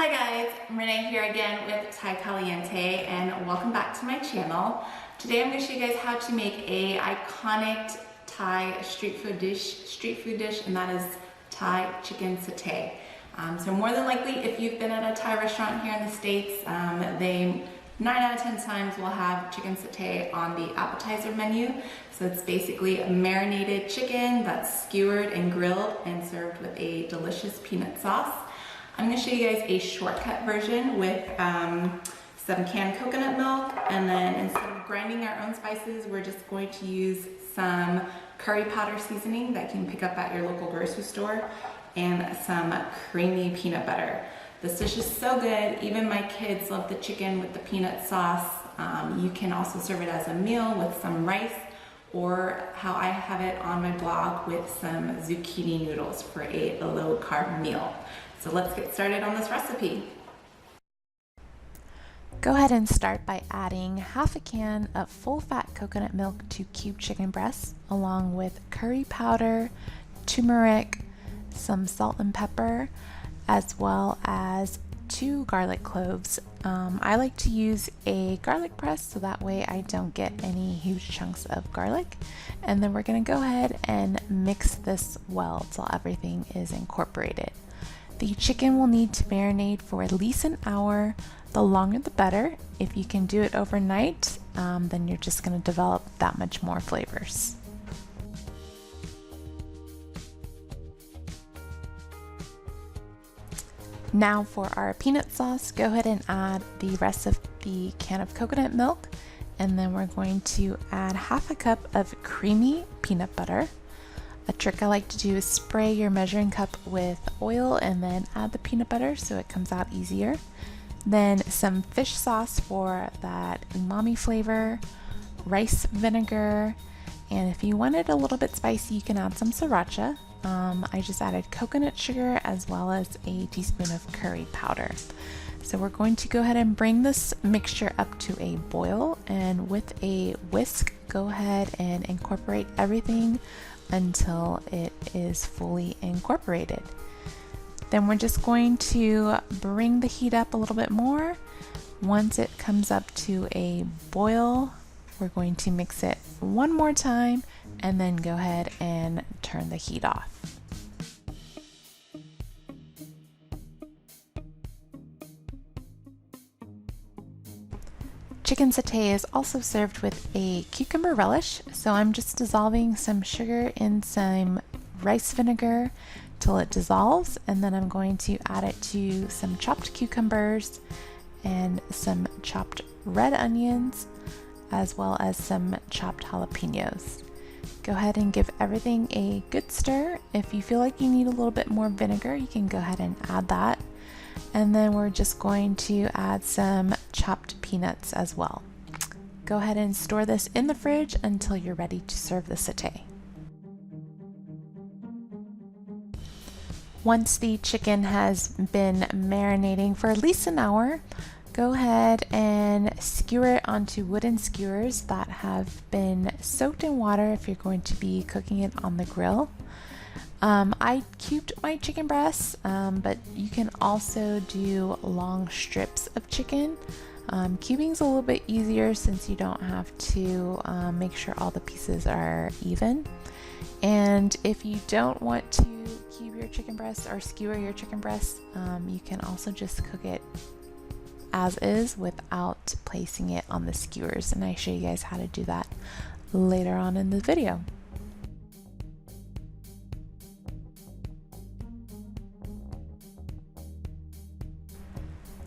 Hi guys, Renee here again with Thai Caliente and welcome back to my channel. Today I'm going to show you guys how to make a iconic Thai street food dish, and that is Thai chicken satay. So more than likely, if you've been at a Thai restaurant here in the States, they 9 out of 10 times will have chicken satay on the appetizer menu. So it's basically a marinated chicken that's skewered and grilled and served with a delicious peanut sauce. I'm going to show you guys a shortcut version with some canned coconut milk, and then instead of grinding our own spices, we're just going to use some curry powder seasoning that you can pick up at your local grocery store and some creamy peanut butter. This dish is so good. Even my kids love the chicken with the peanut sauce. You can also serve it as a meal with some rice, or how I have it on my blog with some zucchini noodles for a low carb meal. So let's get started on this recipe. Go ahead and start by adding half a can of full fat coconut milk to cubed chicken breasts, along with curry powder, turmeric, some salt and pepper, as well as 2 garlic cloves. I like to use a garlic press so that way I don't get any huge chunks of garlic. And then we're going to go ahead and mix this well till everything is incorporated. The chicken will need to marinate for at least an hour. The longer the better. If you can do it overnight, then you're just going to develop that much more flavors. Now for our peanut sauce, go ahead and add the rest of the can of coconut milk, and then we're going to add half a cup of creamy peanut butter. A trick I like to do is spray your measuring cup with oil and then add the peanut butter so it comes out easier. Then some fish sauce for that umami flavor, rice vinegar, and if you want it a little bit spicy, you can add some sriracha. I just added coconut sugar as well as a teaspoon of curry powder. So we're going to go ahead and bring this mixture up to a boil, and with a whisk, go ahead and incorporate everything until it is fully incorporated. Then we're just going to bring the heat up a little bit more. Once it comes up to a boil, we're going to mix it one more time and then go ahead and turn the heat off. Chicken satay is also served with a cucumber relish, so I'm just dissolving some sugar in some rice vinegar till it dissolves, and then I'm going to add it to some chopped cucumbers and some chopped red onions, as well as some chopped jalapenos. Go ahead and give everything a good stir. If you feel like you need a little bit more vinegar, you can go ahead and add that. And then we're just going to add some chopped peanuts as well. Go ahead and store this in the fridge until you're ready to serve the satay. Once the chicken has been marinating for at least an hour, go ahead and skewer it onto wooden skewers that have been soaked in water if you're going to be cooking it on the grill. I cubed my chicken breasts, but you can also do long strips of chicken. Cubing is a little bit easier since you don't have to make sure all the pieces are even. And if you don't want to cube your chicken breasts or skewer your chicken breasts, you can also just cook it as is without placing it on the skewers, and I show you guys how to do that later on in the video.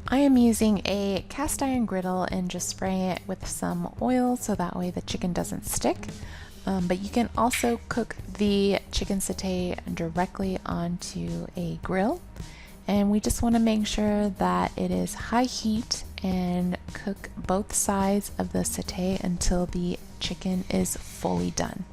I am using a cast iron griddle and just spraying it with some oil so that way the chicken doesn't stick. But you can also cook the chicken satay directly onto a grill. And we just want to make sure that it is high heat and cook both sides of the satay until the chicken is fully done.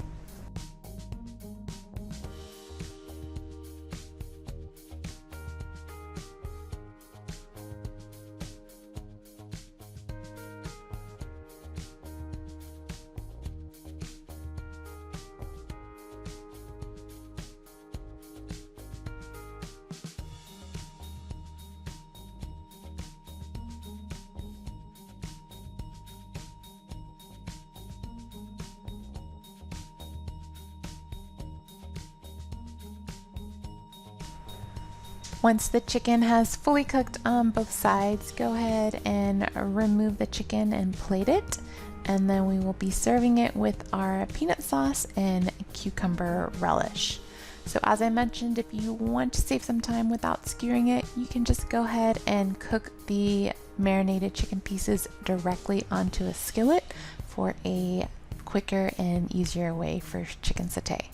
Once the chicken has fully cooked on both sides, go ahead and remove the chicken and plate it. And then we will be serving it with our peanut sauce and cucumber relish. So as I mentioned, if you want to save some time without skewering it, you can just go ahead and cook the marinated chicken pieces directly onto a skillet for a quicker and easier way for chicken satay.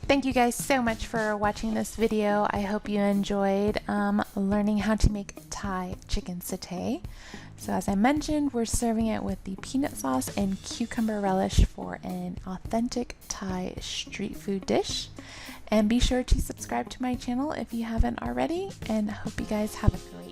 Thank you guys so much for watching this video. I hope you enjoyed learning how to make Thai chicken satay. So as I mentioned, we're serving it with the peanut sauce and cucumber relish for an authentic Thai street food dish. And be sure to subscribe to my channel if you haven't already, and I hope you guys have a really